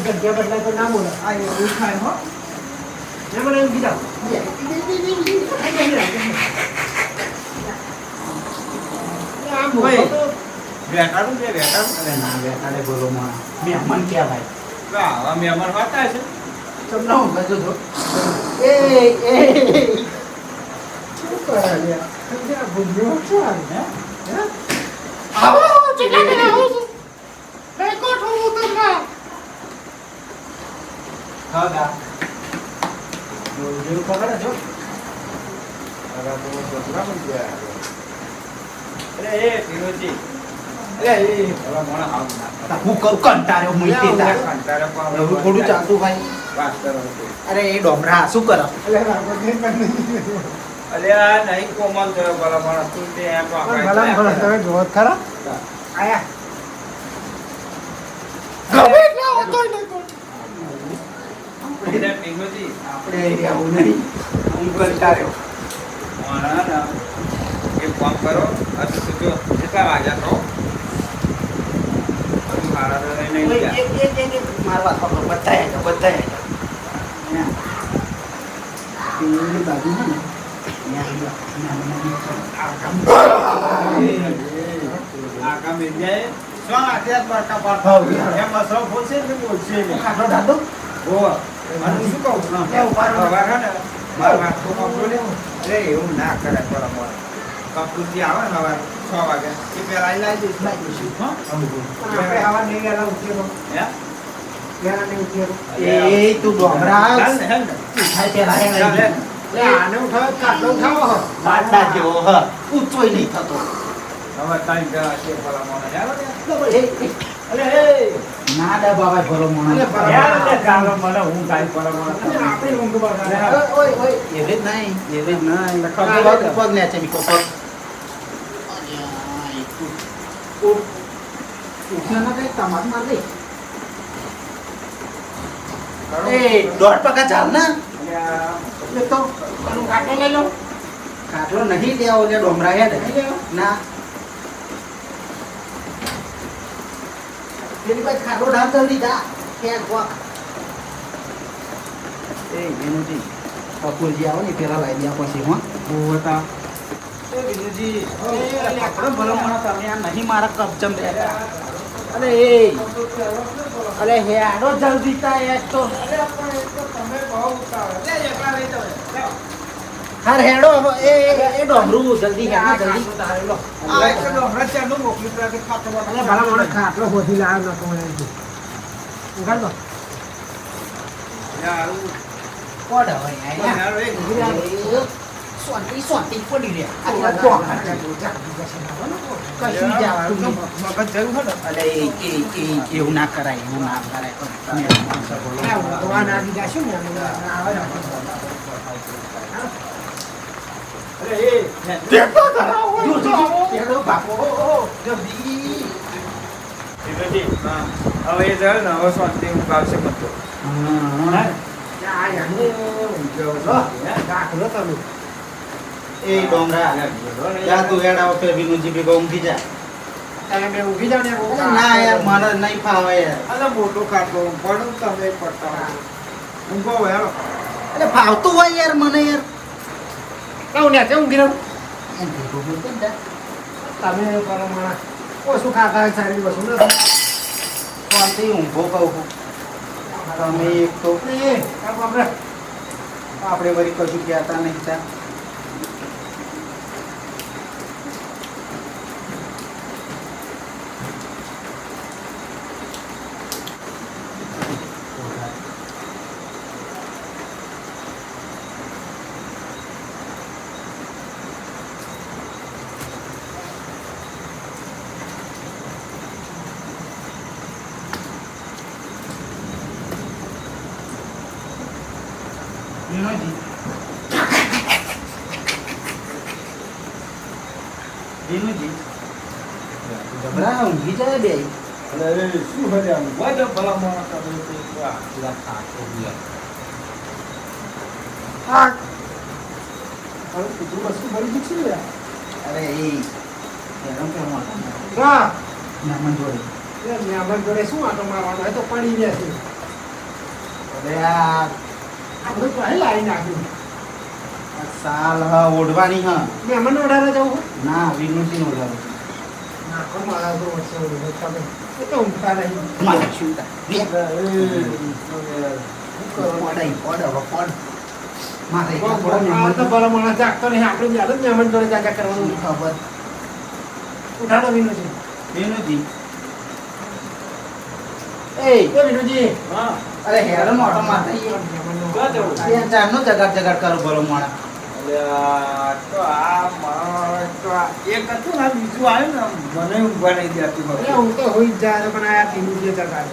જગ્યા બદલાય તો ના બોલે એવું થાય હો મને એમ કીધા બેઠાડું છે બેઠાડું અરે ના બેટાડે બોલો માં મહેમાન ક્યાં ભાઈ આવા મહેમાન હોતા છે તમને હું કહેતો હતો એ શું કરે લ્યા ભૂલ્યો છો હે આવો ચીલા કે આવો છો લે કોઠો ઉતરના હા ગા જો ખબર છે અરે તો સસરા પણ ગયા અરે એ તિરુચી અરે એ હવે મને હાલ ના હું કરું કંટાળ્યો મુઈતે તાર કંટાળો પણ એવું થોડું ચાલતું ભાઈ વાત કરો છો. અરે એ ડોમરા શું કરો એટલે રાખો કે પણ અરે આ નહીં કોમલ થયો ભલા માણસ તું તે એમ ભલા ભલા તમે જોત ખરા આયા ગમે ના હોતો નહીં એટલે તિરુચી આપણે આવું નહીં હું કંટાળ્યો મારા ના એક કામ કરો હજુ તો જો કેટલા વાગ્યા તો હજુ મારા તો નહીં ગયા મારવા પકડો બધાય પેલી બાજુ છે ને આકા મિલ જાય શું અત્યારે બરકા પાડતા એમ મસરો બોલશે ને બોલશે ને ખાટલો ઢાંધો ઓ મને શું કહું છું એ ઉભા રહો. હવે હે ને માર વાત તો કપડું લે અરે એવું ના કરે પર મોર કપડું જે આવે ને હવે 6 વાગે એ પેલા આઈ લાવી દઈશ લાઈ દઈશું. હા આપણે આવા નહીં ગયેલા ઉઠ્યો હે ગયેલા નહીં ઉઠ્યો એ તું ડોમરા ચાલ ને હે ને ઉઠાય પેલા હે ચાલ હે નહીં. ને લે આને ઉઠાવ કાટલો ઉઠાવો બાટા જેવો હ ઊંચોય નહીં થતો હવે ટાઈમ ગયા છે પેલા મોર યાર ડબલ હે અરે હે ના ડે બાબા ભલો મોણસ. અલે બરાબર. યાર તે ચાલો મને હું કાઈ પર મોર અને આપણે ઊંઘ બગાડે. ઓય એવરેજ નહીં પગ પગ ને છે મીકો પગ ઉઠ્યો ના કઈ તમાર માર દે એ દોઢ પગા ચાલ ના એટલે તો આનું કાટલો લઈ લો કાટલો નહીં લેવો લે ડોમરા હેડ નહીં લેવો? ના પેલી ભાઈ ખાટલો ઢાળ જલ્દી જા કે કોક એ વિનુજી કપૂરજી આવો ને પેલા લાવી દે પછી હો હું હતા એ વિનુજી એ આપણે ભલો મને તમે આ નહીં મારા કબજમ દે અલે એ અલે હેડો જલ્દી તા એક તો તમે બહુ ઉતાવળ. લે એકલા લઈ જાઓ. લે. હાર હેડો એ ડોમરું જલ્દી હેડો જલ્દી લો આ એક ડોમરા ચાલુ મોકલી પ્રાકે ખાતો અલે ભલા મને ખાટલો હોધી લાવ્યો નતો મને એમ કીધું. ઉઘાડ દો. યાર કોડ હોય યાર એ સોંટી પડી રે આ તો કશું જાતું નહીં. મગજ જયું હે ને અલે એ એવું ના કરાય ભગવાન આવી જશે ને આવે ને. અરે એ હેડો બાપો જલ્દી તિરુચી હવે એ જાય ને હવે શાંતિ હું આવશે બધો આ યાને ઊંઘ્યો. દાખલો તમે. એ ડોમરા જા તું હેડા વખતે વિનુજી ભેગો ઊંઘી જા તમે બે ઊંઘી જાઓ ને અરે ના યાર મને નહીં ફાવે યાર અલે મોટો ખાટલો પડું તમે પડતા ઊંઘો યાર એટલે ફાવતું હોય યાર મને યાર લાવ ને તે ઊંઘી રહો. એમ ભેગો બોલતો ને જા. તમે ભલા માણસ ઓછું ખાતા સારી વસ્તુ નથી. શાંતિ ઊંઘો કહું તમે એક તો એ કામ આપણે આપણે વળી કશું કહેતા નહીં તા વિનોદજી વિનોદજી જબરા ઊંઘી જાય બે અરે શું હર્યા વજો ભલા મોણા તમે તો વાહ પેલા ખાતો ગયા હા હવે કીધું વસ્તુ ભરી દીધી છે અરે એ એનો કેમ વાંધો હા મહેમાન જોડે એટલે મહેમાન જોડે શું આટો મારવાનો હોય તો પડી ગયા છે અરે આ આપણે પહેલા લાવી નાખ્યું સાલ ઓઢવાની હા મહેમાન ઓઢારે જવું ના વિનોદજી નો ઓઢાવે નાખો મારા તો વર્ષે ઓઢે તમે એ તો ઊંઘતા નહીં મારે શું મારે આ તો ભલા માણસ જાગતો નહીં આપણે યાદ જ મહેમાન જોડે જાજા કરવાનું ખબર ઉઠાડો વિનોજી વિનોદજી એ વિનોજી હા અરે હેરો મોટો માથા ક્યાં જવું બે ચારનો જગાડ જગાડ કરો ભલો મોણા અલ્યા તો આ મારો તો આ એક હતું ને બીજું આવ્યું ને મને ઊંઘવા નહીં દેતું એટલે હું તો હોઈ જ જાય પણ આ વિનોજી જગાડે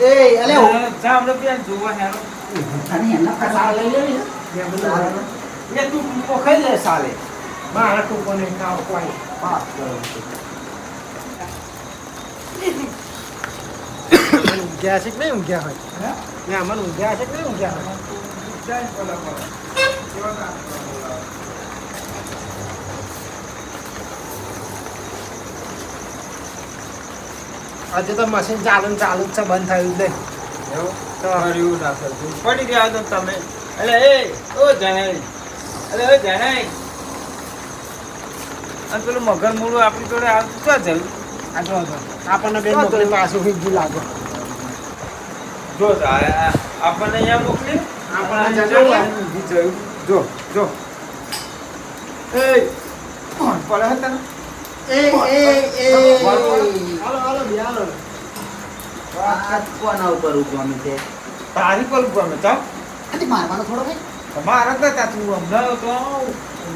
એ અલે જા આપણે પેલા જોવા હેરો અને એના આ લઈ લેવી એ તું પોખાઈ જાય સાલે મારા ટૂંકોને કાવ કોઈ પાસ કરો ઊંઘ્યા છે કે નહીં ઊંઘ્યા હોય મહેમાન ઊંઘ્યા છે કે નહીં ઊંઘ્યા હોય જાય પેલા બોલા આજે તો મશીન ચાલુ ને ચાલુ જ છે બંધ થયું જ નહીં એવું તો હર્યું ના કરતું પડી ગયા તો તમે એટલે એ ઓ જણાય એટલે એ જણાય અને પેલું મગર મૂળું આપણી જોડે આવતું ક્યાં જયું આ જો આપણને બે નોકરી પાછું હિજ્જુ લાગે જો આપણને અહીંયા મોકલી આપણને જોયું જો જો એ કોણ પડે હતા ને હાલો હાલો બિહાલો કોના ઉપર ઉભો અમે તે તારી પર ગમે ચાલ આજે મારવાનો થોડો ભાઈ તમારા હતા તું હમણાં તો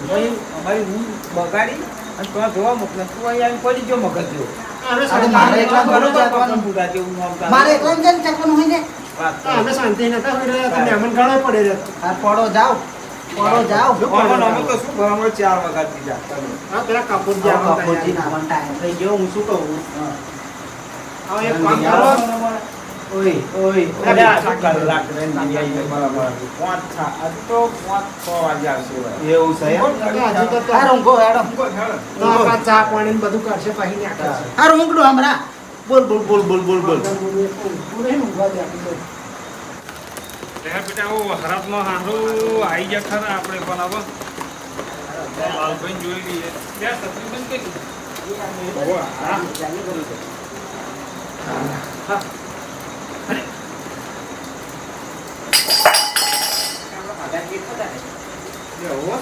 ભાઈ અમારી રૂમ બગાડી અને તો જોવા મોકલે તું અહીંયા પડી ગયો મગજ જેવો અરે મારે એકલા ઘણું જાતવાનું. પૂરા જેવું નામ તારું. મારે એકલા જઈને ચાકવાનું હોય ને વાત તો. અમે શાંતિ નતા હોઈ રહ્યા તો મહેમાન ઘણો પડે રહ્યો આ પડો જાઓ આમાં અમે તો શું ભલામણ 4 વગાડી દીધા તમે. હા પેલા કપૂર જે જાઓ આવતા કપૂરજી હતા. નાવાનો ટાઈમ થઈ ગયો હું શું કહું હવે એક કામ કરો ઓય ઓય અરે આ તો કલાક રહીને આવી જાય બરાબર. 5 આ તો 5-6 વાગે આવશે ભાઈ. એવું છે એમ? હજુ તો હારું ઊંઘો હેડો આ ચા પાણી ને બધું કરશે પછી ને આખા હારું ઊંઘડો હમણાં બોલ બોલ બોલ બોલ બોલ બોલ પૂરે ઊંઘવા દે આપણે બેટા ઓ હરાતમાં હારું આવી ગયા ખરા આપણે પણ હવે લાલભાઈ જોઈ લઈએ ત્યાં સત્રીબેન કે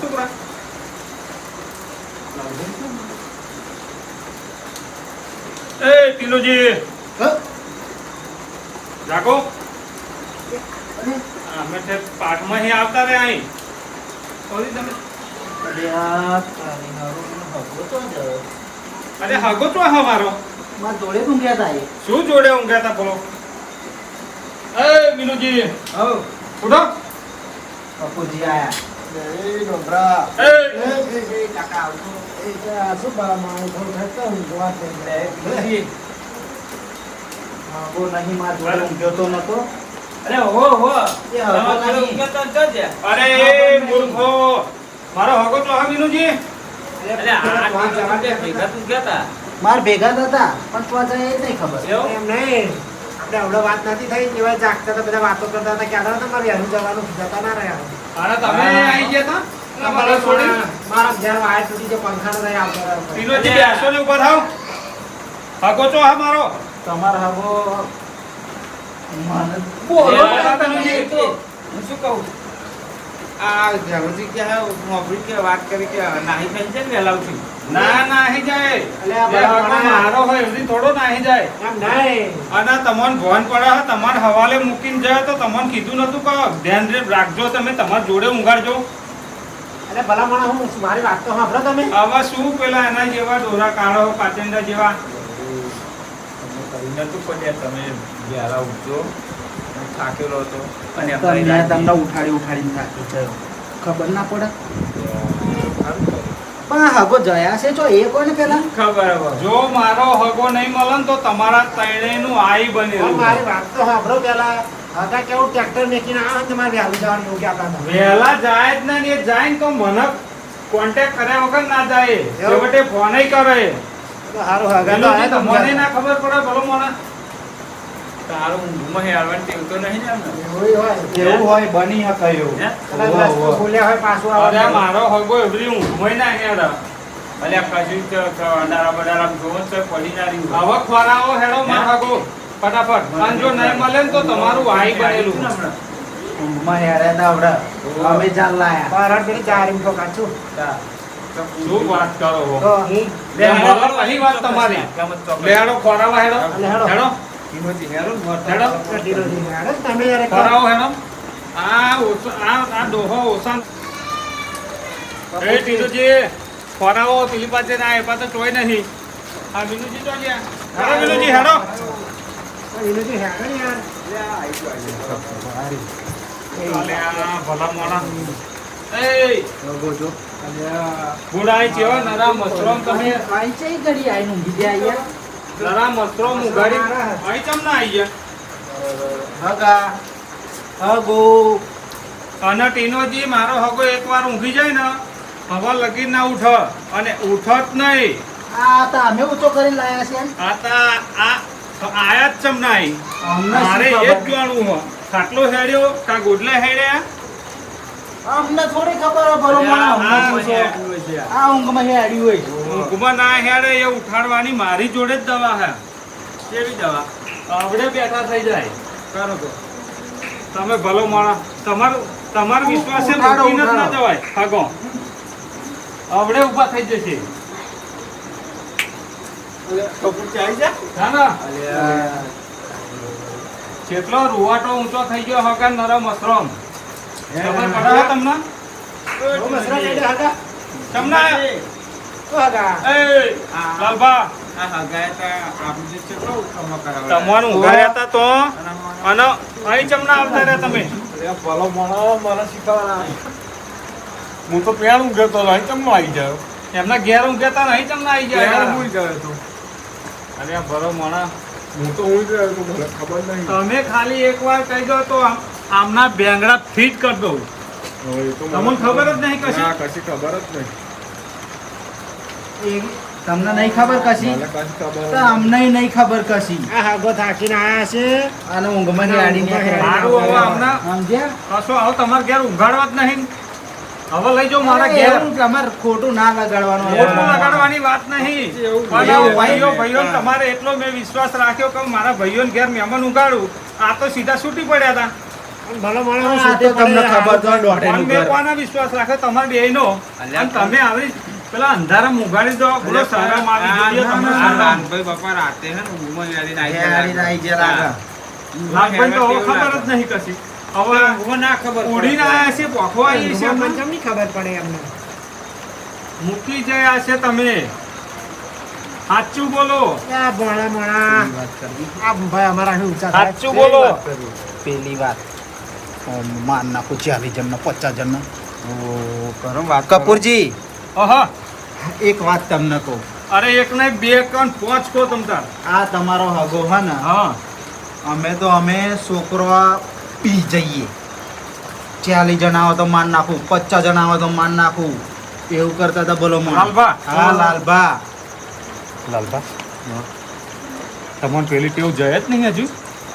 છોકરા એ ટીલોજી જાગો અમે તે પાઠમાં અહીં આવતા રહ્યા અહીં સોરી તમે અરે હગો તો હા મારો મારા જોડે ઊંઘ્યા હતા એ શું જોડે ઊંઘ્યા હતા બોલો એ વિનુજી હઉ. ઉઠો કપૂરજી આયા એ શું બરા માણસ થોડું થતા ઊંઘવા દે બીજી. બહુ નહીં મારા જોડે ઊંઘ્યો તો નતો અરે હો હો એ હગો તમારે નહીં. ઊંઘ્યા તો જજે. અરે મૂર્ખો મારો હગો તો હા વિનુજી અરે આ ભેગા તું ગયા તા. માર ભેગા જ હતા પણ તો જાય એ નહીં ખબર એવું? એમ નહીં આપણે હમણાં વાત નથી થઈ એવા જાગતા હતા બધા વાતો કરતા હતા કે આના તમારે વહેલું જવાનું જતા ના રહ્યા અરે તમે આવી ગયા હતા મારા છોડી મારા ઘેર વાયર તૂટી જે પંખાનો નહીં આવતો રહ્યો. ટીલોજી બેસો ને ઉભા થાવ હગો તો હા મારો તમારો હગો મને બોલો એ બધા તમે તમે તો. હું શું કહું આ જાગૃતિ કે મોકલી કે વાત કરી કે નાહી થઈ છે ને વહેલા ઉઠી. ના નાહી જાય અલે આ જે બધા હગો મારો હોય એવી થોડો નાહી જાય એમ નહીં અને તમને ભોન પડે છે તમારે હવાલે મૂકીને જાય તો તમને કીધું નતું કે ધ્યાન રાખજો તમે તમારા જોડે ઊંઘાડજો અરે ભલા માણસ હું મારી વાત તો સાંભળો તમે આવા શું પેલા એના જેવા દોરા કાઢો પાચંડા જેવા તમને કરી નતું પડ્યા તમે વહેલા ઉઠજો થાકેલો હતો અને તમને તમને ઉઠાડીને થાકી ગયો ખબર ના પડે પણ હગો જયા છે જો એ કોને પેલા ખબર હવે. જો મારો હગો નહીં મળે ને તો તમારા ત્રણેયનું આઈ બનેલું. મારી વાત તો સાંભળો પેલા હતા કેવું ટ્રેક્ટર મેકીને આવે ને તમારે વહેલું જવાનું એવું કહેતા હતા વહેલા જાય જ ને એ જાય ને તો મને કોન્ટેક્ટ કર્યા વગર ના જાય. છેવટે ફોન કરે. તો સારું હગા તો આયા તો મને ના ખબર પડે ભલો મને. તારું ઊંઘમાં હેરવાની ટેવ તો નહીં ને એમને? એવું હોય એવું હોય બની શકે એવું હે? કદાચ રસ્તો બોલ્યા હોય પાછું અરે આવવાનું. મારો હગો એવરી ઊંઘમાં ના હેરા. અલ્યા કશું જ અંધારા બડારા જોવો જ છે, પડી ના રહ્યું. હવે ખોરાવો હેડો મારો હગો ફટાફટ. અને જો નહીં મળે ને તો તમારું આઈ બનેલું. ઊંઘમાં હેરે દાવડે અમે જાન લાયા બાર પેલી જારી તો કાચું શું વાત કરો હો? તો હું લે હેડો પહેલી વાત તમારી. લે હેડો ખોરાવા હેડો. લે હેડો. હેડો કિંમતી હેરું જ મત. હેડો ઢીલો હેડો તમે યાર એક ખોરાવો હેડો. આ ડોહો ઓસાન એ ટીનુજી ખોરાવો પેલી પાસે ના એ પાસે તોય નહીં. આ વિનુજી તો ગયા. હેડો વિનુજી હેડો. એનું જે હેડો ને યાર અલે આ ભલા મોણા. એ બુડાઈ જેવા નરા મસરોમ તમે આઈ ચઈ ઘડી આઈને ઊંઘી ગયા યાર નરા મસરોમ ઉગાડી અહીં ચમ ના આવી ગયા. હગા હગો અને ટીનોજી મારો હગો એકવાર ઊંઘી જાય ને હવે લગી ના ઉઠ અને ઉઠત નહીં. આ તો અમે ઊંચો કરીને લાયા છે આ તા આ આયા જ ચમ ના આવી. અમને મારે શું એ જ ખબર? જાણવું હો ખાટલો હેડ્યો કા ગોડલા હેડ્યા. અમને થોડી ખબર હોય ભલો માણસ અમને પૂછો. આ ઊંઘમાં હેડ્યું હોય ઊંઘમાં ના હેડે એ ઉઠાડવાની મારી જોડે જ દવા હે. કેવી દવા? આવડે બેઠા થઈ જાય. કરો તો. તમે ભલો માણસ તમારો વિશ્વાસે ઉઠાડો, મૂકીને જ ના ઉઠાડો. જવાય. હાગો આવડે ઊભા થઈ જશે. કપૂરથી આવી જા. હા ના અલ્યા જેટલો રૂવાટો ઊંચો થઈ ગયો હગા નરમ મસરમ. ખબર પડે તમને? બહુ મસરા લઈને હગા તમને તો હગા એ લાલભા આ હગાએ તો આપણે જે કેટલો ઉઠાવમાં કરાવે. તમારું ઊંઘાડ્યા હતા તો અને અહીં ચમના આવતા રહ્યા તમે. અરે ભલો માણસ મને શીખવાના. હું તો પેણ ઊંઘ્યો તો અહીં કેમ આવી જાયો? એમના ઘેર ઊંઘ્યા અહીં ચમના આવી પેણ ગયા. ઊંઘી ગયો તો. અરે આ ભલો માણસ હું તો ઊંઘી ગયો તો મને ખબર નહીં. તમે ખાલી એકવાર કહી દો તો આમના બેંગડા ફિટ કરી દઉં. હવે એ તો તમને ખબર જ નહીં કશી? ના, કશી ખબર જ નહીં. તમને નહીં ખબર કશી મને કશી ખબર તો અમને નહીં ખબર કશી આ હગો થાકીને આયા છે અને ઊંઘમાં હેડીને સારું હવે હમણાં સમજ્યા કશો હવે તમારે ઘેર ઊંઘાડવા જ નહીં. હવે લઈ જાઓ મારા ઘેર. એવું તમારે ખોટું ના લગાડવાનું ખોટું લગાડવાની વાત નહીં. પણ એવું ભાઈઓ નહીં. ભાઈઓ તમારે એટલો મેં વિશ્વાસ રાખ્યો કે મારા ભાઈઓને ઘેર મહેમાન ઉગાડું. આ તો સીધા છૂટી પડ્યા હતા. અને ભલો માણસ આ તે તમને ખબર તો દોઢેનું પણ મેં ઘર. કોના વિશ્વાસ રાખ્યો તમારે બેયનો? અને તમે આવી પેલા અંધારા ઉગાડી દો બોલો શરમ આવી જોઈએ તમને આ શરમ. રાનભાઈ બાપા રાતે હે ને ઊંઘમાં હેરીને આવી હેડીને આઈ ગયા લાગે. લાગભાઈ તો હવે ખબર જ નહીં કશી. હવે ઊંઘમાં ના ખબર પડે. ઉડીને આયા છે પોખો આવી છે મને અમને. કેમ નહીં ખબર પડે એમને મૂકી જયા છે તમે. સાચું બોલો. આ ભોળા મોણા આ ભાઈ અમારા અહીં ઊંચા થાય. સાચું બોલો. પેલી વાત માર નાખું 40 જણનો 50 જણનો કરો વાત કરો. કપૂરજી અહા. એક વાત તમને કહું અરે એક ને બે કણ પાંચ કો તમ તાર. આ તમારો હગો હે ને હા અમે છોકરો પી જઈએ 40 જણ આવો તો માર નાખું 50 જણ આવો તો માર નાખું એવું કરતા હતા બોલો મને. લાલભા. હા લાલભા લાલભા તમને પેલી ટેવ જય જ નહીં હજુ.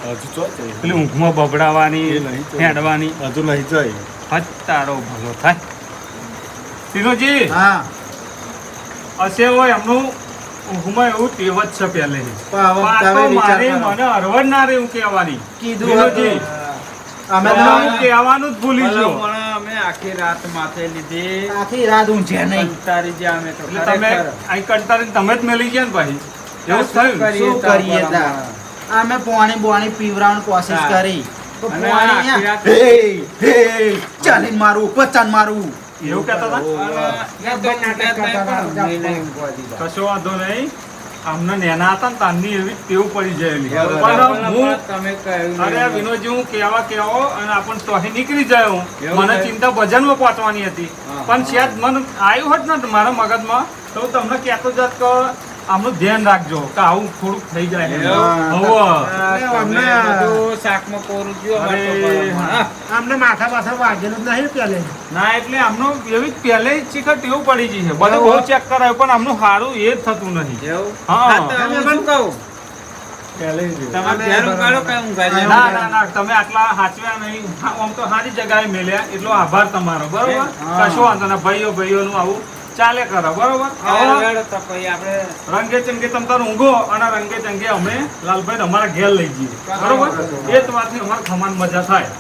હજુ તો જઈએ. પેલી ઊંઘમાં બબડાવાની એ નહીં તો. હેડવાની. હજુ નહીં જાય. હજ તારો ભલો થાય. તીનોજી હા હશે હોય એમનું ઊંઘમાં એવું ટેવ જ છે પહેલેથી. પણ હવે આ તમે તો વિચાર મારી કરો. મને હરવડ ના રહી હું કહેવાની. કીધું તીનોજી, હતું. અમે તો હું કહેવાનું જ ભૂલી ભલા ગયો. મોણા અમે આખી રાત માથે લીધી. આખી રાત ઊંઘ્યા નહીં કંટાળી ગયા અમે તો. એટલે તમે ખરેખર. અહીં કંટાળીને તમે જ મેલી ગયા ને ભાઈ. એવું જ થયું ને? શું કરીએ તા? અમે પાણી પીવરાવાની કોશિશ હા. કરી તો અને પાણી આખી રાત- ચાલીને મારું 50 મારું એવું કહેતા હતા? અને નાટક કરતા હતા. નહીં ઊંઘવા દીધા. કશો વાંધો નહીં. આમને નેના હતા ને તારની એવી ટેવ પડી ગયેલી એવું પણ હું તમે કહ્યું અરે નહીં. વિનોદજી હું કેવો અને આપણને તોહી નીકળી જાય એવું મને થાય? ચિંતા ભજનમાં પહોંચવાની હતી હા, પણ હા. શાયદ મન આવ્યું હોત ને મારા મગજમાં તો હું તમને કહેતો જાત કે આમનું ધ્યાન રાખજો કે આવું થોડુંક થઈ જાય એવું? હવે તમે બધું શાકમાં કોરું જ્યો, અમારે તો અરે, ભલા માણસ. આમને માથા પાછળ વાગેલું જ નહીં પહેલે ના એટલે આમનો એવી પહેલે જ શિખર ટેવ પડી ગઈ છે બધું બહુ ચેક કરાયું પણ આમનું સારું એ જ થતું નથી એવું? હા. હા, તો હું શું કહું? તમે ઘેર ઉગાડો કે ઊંઘાઈ જાય? ના ના ના તમે આટલા સાચવ્યા નહીં હા, આમ તો સારી જગ્યાએ મેલ્યા એટલો આભાર તમારો બરોબર હા. કશો વાંધો ના ભાઈઓનું આવું ચાલે કરો બરોબર હેડો, હવે હેડો, તો પછી આપણે રંગે ચંગે તમ તાર ઊંઘો અને રંગે ચંગે અમે લાલભાઈ અમારા ઘેર લઈ જઈએ બરોબર એ જ વાતની અમારે ખમાન મજા થાય